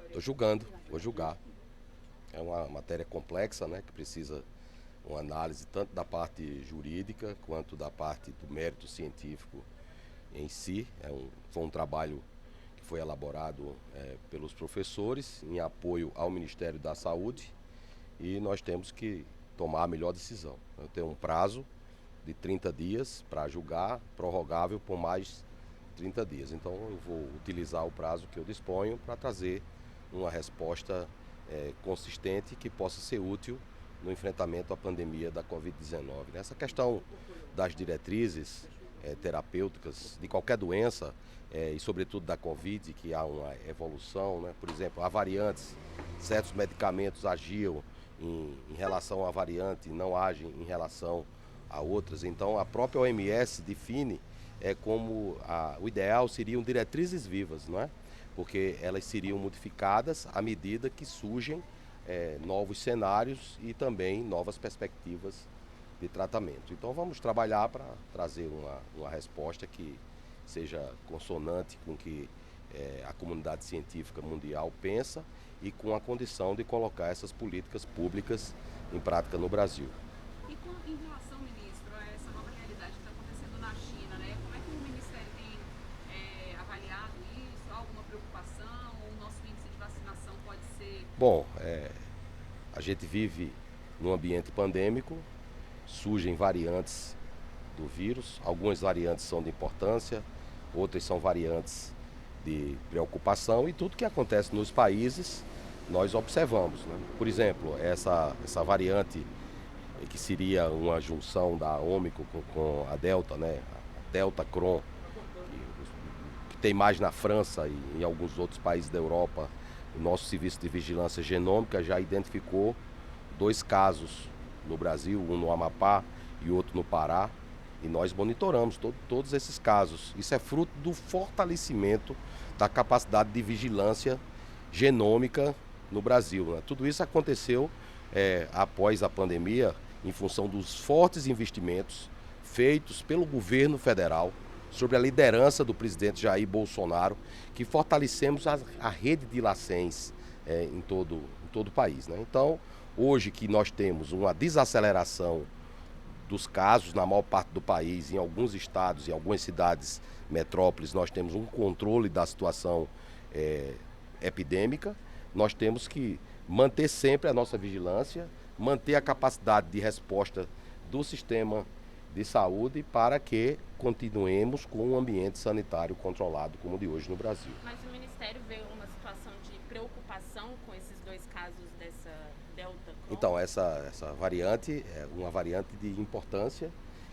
Estou julgando, vou julgar. É uma matéria complexa, né, que precisa uma análise tanto da parte jurídica quanto da parte do mérito científico em si. Foi um trabalho que foi elaborado pelos professores em apoio ao Ministério da Saúde e nós temos que tomar a melhor decisão. Eu tenho um prazo de 30 dias para julgar, prorrogável por mais 30 dias. Então eu vou utilizar o prazo que eu disponho para trazer uma resposta consistente que possa ser útil no enfrentamento à pandemia da Covid-19. Essa questão das diretrizes terapêuticas de qualquer doença e sobretudo da Covid, que há uma evolução, né? Por exemplo, há variantes, certos medicamentos agiam em relação à variante e não agem em relação a outras. Então a própria OMS define como o ideal seriam diretrizes vivas, não é? Porque elas seriam modificadas à medida que surgem novos cenários e também novas perspectivas de tratamento. Então vamos trabalhar para trazer uma resposta que seja consonante com o que a comunidade científica mundial pensa e com a condição de colocar essas políticas públicas em prática no Brasil. E em relação, ministro, a essa nova realidade que está acontecendo na China, né? Como é que o Ministério tem avaliado isso? Há alguma preocupação? Ou o nosso índice de vacinação pode ser... Bom, a gente vive num ambiente pandêmico, surgem variantes do vírus, algumas variantes são de importância, outras são variantes de preocupação e tudo que acontece nos países nós observamos, né? Por exemplo, essa variante que seria uma junção da Ômicron com a Delta, né? A Delta Cron, que tem mais na França e em alguns outros países da Europa. O nosso serviço de vigilância genômica já identificou 2 casos no Brasil, um no Amapá e outro no Pará, e nós monitoramos todos esses casos. Isso é fruto do fortalecimento da capacidade de vigilância genômica no Brasil, né? Tudo isso aconteceu após a pandemia, em função dos fortes investimentos feitos pelo governo federal, sobre a liderança do presidente Jair Bolsonaro, que fortalecemos a rede de LACENS em todo o país, né? Então, hoje que nós temos uma desaceleração dos casos na maior parte do país, em alguns estados e algumas cidades metrópoles, nós temos um controle da situação epidêmica, nós temos que manter sempre a nossa vigilância, manter a capacidade de resposta do sistema de saúde para que continuemos com um ambiente sanitário controlado como o de hoje no Brasil. Mas o Ministério vê uma situação de preocupação com esses 2 casos dessa Delta Cron? Então, essa variante é uma variante de importância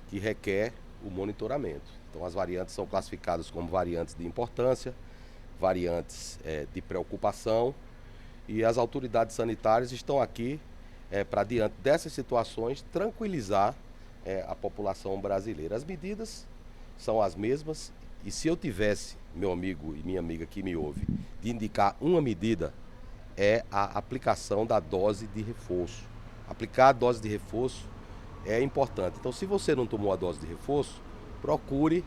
que requer o monitoramento. Então, as variantes são classificadas como variantes de importância, variantes de preocupação, e as autoridades sanitárias estão aqui para, diante dessas situações, tranquilizar a população brasileira. As medidas são as mesmas e se eu tivesse, meu amigo e minha amiga que me ouve, de indicar uma medida, é a aplicação da dose de reforço. Aplicar a dose de reforço é importante. Então, se você não tomou a dose de reforço, procure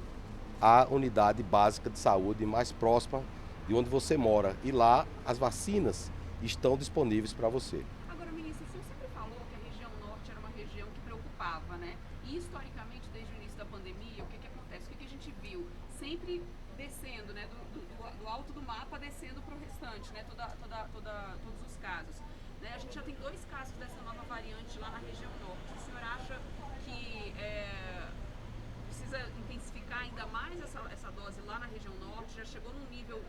a unidade básica de saúde mais próxima de onde você mora. E lá as vacinas estão disponíveis para você. Agora, ministro, o senhor sempre falou que a região norte era uma região que preocupava, né? E historicamente, desde o início da pandemia, o que acontece? O que a gente viu? Sempre descendo, né? Do alto do mapa, descendo para o restante, né? Todos os casos. Né? A gente já tem 2 casos dessa nova variante lá na região norte. O senhor acha que precisa intensificar ainda mais essa dose lá na região norte? Já chegou num nível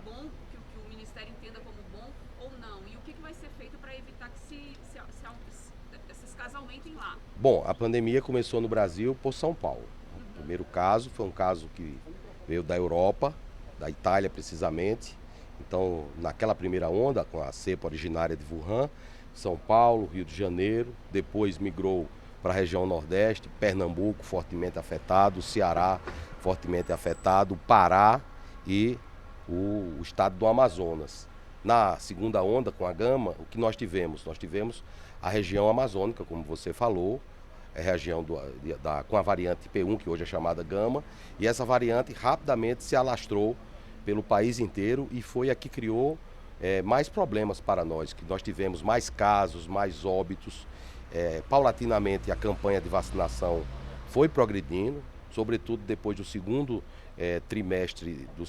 bom, que o Ministério entenda como bom, ou não? E o que vai ser feito para evitar que esses casos aumentem lá? Bom, a pandemia começou no Brasil por São Paulo. O primeiro caso foi um caso que veio da Europa, da Itália precisamente. Então, naquela primeira onda, com a cepa originária de Wuhan, São Paulo, Rio de Janeiro, depois migrou para a região Nordeste, Pernambuco fortemente afetado, Ceará fortemente afetado, Pará e o estado do Amazonas. Na segunda onda, com a Gama, o que nós tivemos? Nós tivemos a região amazônica, como você falou, a região com a variante P1, que hoje é chamada Gama, e essa variante rapidamente se alastrou pelo país inteiro e foi a que criou mais problemas para nós, que nós tivemos mais casos, mais óbitos. Paulatinamente a campanha de vacinação foi progredindo, sobretudo depois do segundo trimestre do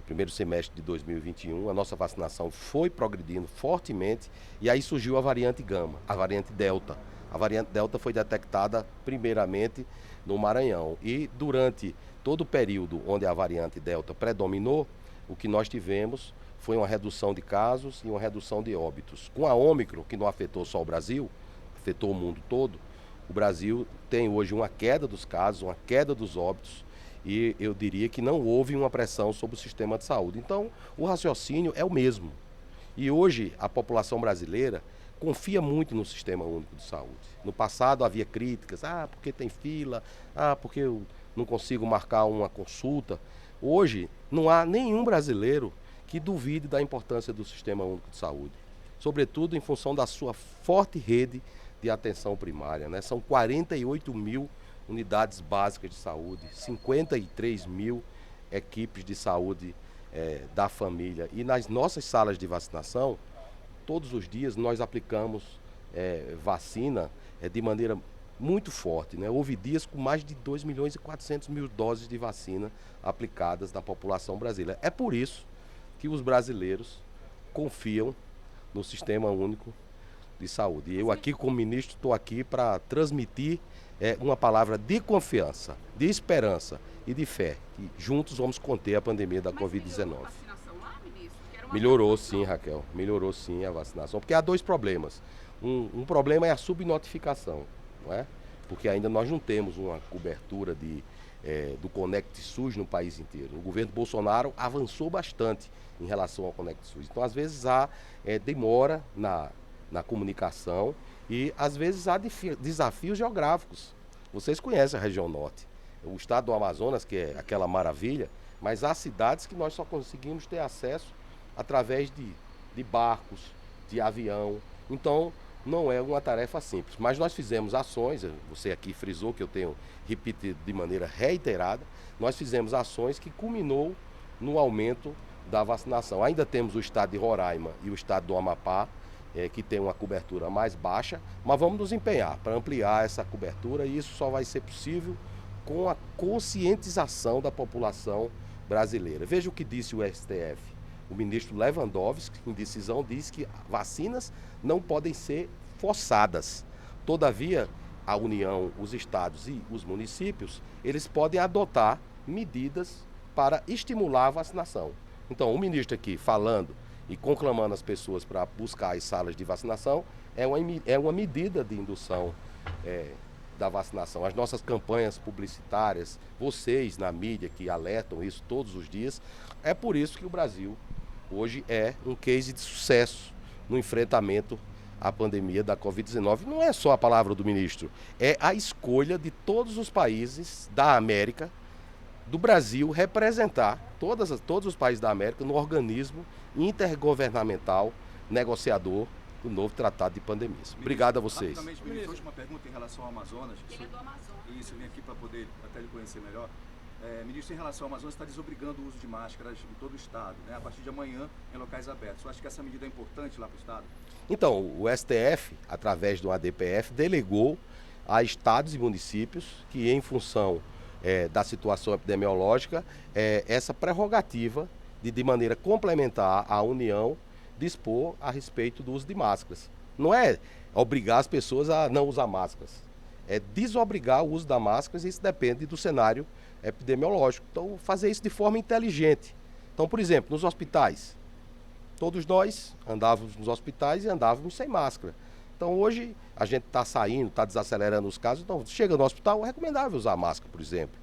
primeiro semestre de 2021, a nossa vacinação foi progredindo fortemente e aí surgiu a variante Gama, a variante Delta. A variante Delta foi detectada primeiramente no Maranhão e durante todo o período onde a variante Delta predominou, o que nós tivemos foi uma redução de casos e uma redução de óbitos. Com a Ômicron, que não afetou só o Brasil, afetou o mundo todo, o Brasil tem hoje uma queda dos casos, uma queda dos óbitos, e eu diria que não houve uma pressão sobre o sistema de saúde. Então, o raciocínio é o mesmo. E hoje a população brasileira confia muito no Sistema Único de Saúde. No passado havia críticas, porque tem fila, porque eu não consigo marcar uma consulta. Hoje não há nenhum brasileiro que duvide da importância do Sistema Único de Saúde, sobretudo em função da sua forte rede de atenção primária, né? São 48 mil unidades básicas de saúde, 53 mil equipes de saúde da família. E nas nossas salas de vacinação, todos os dias nós aplicamos vacina de maneira muito forte, né? Houve dias com mais de 2 milhões e 400 mil doses de vacina aplicadas na população brasileira. É por isso que os brasileiros confiam no Sistema Único de Saúde. E eu aqui como ministro estou aqui para transmitir uma palavra de confiança, de esperança e de fé, que juntos vamos conter a pandemia da Covid-19. Melhorou a vacinação lá, ministro? Melhorou sim, Raquel, melhorou sim a vacinação, porque há dois problemas. Um problema é a subnotificação, não é? Porque ainda nós não temos uma cobertura do Conect SUS no país inteiro. O governo Bolsonaro avançou bastante em relação ao Conect SUS. Então, às vezes, há demora na comunicação e, às vezes, há desafios geográficos. Vocês conhecem a região norte, o estado do Amazonas, que é aquela maravilha, mas há cidades que nós só conseguimos ter acesso através de barcos, de avião. Então, não é uma tarefa simples. Mas nós fizemos ações, você aqui frisou que eu tenho repetido de maneira reiterada, nós fizemos ações que culminou no aumento da vacinação. Ainda temos o estado de Roraima e o estado do Amapá, que tem uma cobertura mais baixa, mas vamos nos empenhar para ampliar essa cobertura e isso só vai ser possível com a conscientização da população brasileira. Veja o que disse o STF. O ministro Lewandowski, em decisão, diz que vacinas não podem ser forçadas. Todavia, a União, os estados e os municípios, eles podem adotar medidas para estimular a vacinação. Então, o ministro aqui falando e conclamando as pessoas para buscar as salas de vacinação é uma medida de indução da vacinação. As nossas campanhas publicitárias, vocês na mídia que alertam isso todos os dias, é por isso que o Brasil hoje é um case de sucesso no enfrentamento à pandemia da Covid-19. Não é só a palavra do ministro, é a escolha de todos os países da América, do Brasil, representar todos os países da América no organismo intergovernamental negociador do novo Tratado de Pandemias. Obrigado a vocês. Rapidamente, ministro, última pergunta em relação ao Amazonas. Ele é do Amazonas. Isso, eu vim aqui para poder até lhe conhecer melhor. Ministro, em relação ao Amazonas, está desobrigando o uso de máscaras em todo o estado, né? A partir de amanhã, em locais abertos. Eu acho que essa medida é importante lá para o estado? Então, o STF, através do ADPF, delegou a estados e municípios que, em função da situação epidemiológica, essa prerrogativa de maneira complementar à União, dispor a respeito do uso de máscaras. Não é obrigar as pessoas a não usar máscaras, é desobrigar o uso da máscara e isso depende do cenário epidemiológico. Então, fazer isso de forma inteligente. Então, por exemplo, nos hospitais, todos nós andávamos nos hospitais e andávamos sem máscara. Então, hoje, a gente está saindo, está desacelerando os casos. Então, chega no hospital, é recomendável usar máscara, por exemplo.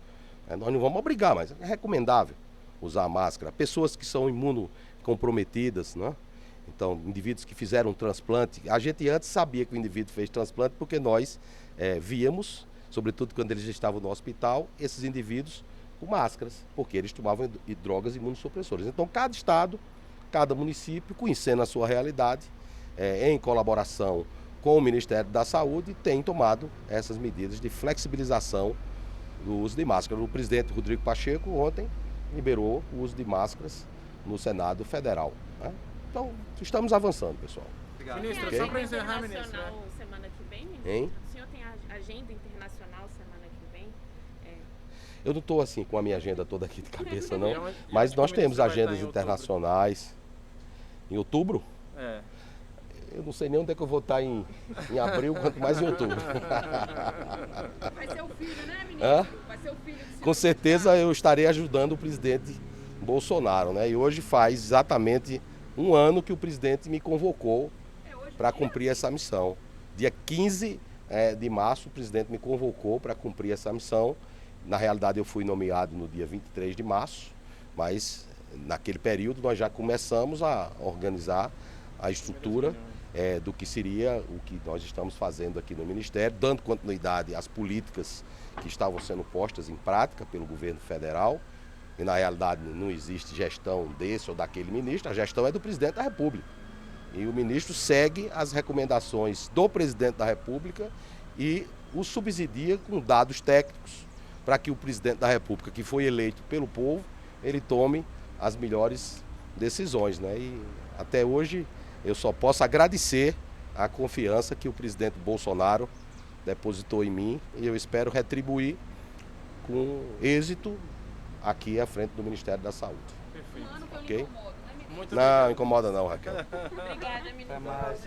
Nós não vamos obrigar, mas é recomendável usar máscara. Pessoas que são imunocomprometidas, né? Então, indivíduos que fizeram um transplante. A gente antes sabia que o indivíduo fez transplante porque nós víamos, sobretudo quando eles estavam no hospital, esses indivíduos com máscaras, porque eles tomavam drogas imunossupressoras. Então, cada estado, cada município, conhecendo a sua realidade, em colaboração com o Ministério da Saúde, tem tomado essas medidas de flexibilização do uso de máscara. O presidente Rodrigo Pacheco ontem liberou o uso de máscaras no Senado Federal, né? Então, estamos avançando, pessoal. Obrigado. Ministro, Ok. só para encerrar, ministro. Internacional semana que vem, ministro? Hein? O senhor tem a agenda internacional semana que vem? Eu não estou assim com a minha agenda toda aqui de cabeça, não. E onde- Mas e nós onde temos você vai agendas estar em outubro? internacionais. Em outubro? É. Eu não sei nem onde é que eu vou estar em abril, quanto mais em outubro. Vai ser o filho, né, ministro? Hã? Vai ser o filho do senhor. Com certeza eu estarei ajudando o presidente Bolsonaro, né? E hoje faz exatamente um ano que o presidente me convocou para cumprir essa missão. Dia 15 de março, o presidente me convocou para cumprir essa missão. Na realidade, eu fui nomeado no dia 23 de março, mas naquele período nós já começamos a organizar a estrutura do que seria o que nós estamos fazendo aqui no Ministério, dando continuidade às políticas que estavam sendo postas em prática pelo governo federal. E na realidade não existe gestão desse ou daquele ministro, a gestão é do presidente da República. E o ministro segue as recomendações do presidente da República e o subsidia com dados técnicos para que o presidente da República, que foi eleito pelo povo, ele tome as melhores decisões, né? E até hoje eu só posso agradecer a confiança que o presidente Bolsonaro depositou em mim e eu espero retribuir com êxito aqui à frente do Ministério da Saúde. Um ano que eu Ok? lhe incomodo, né, ministro? Muito Não, obrigado. incomoda não, Raquel. Obrigada, ministro. Até mais.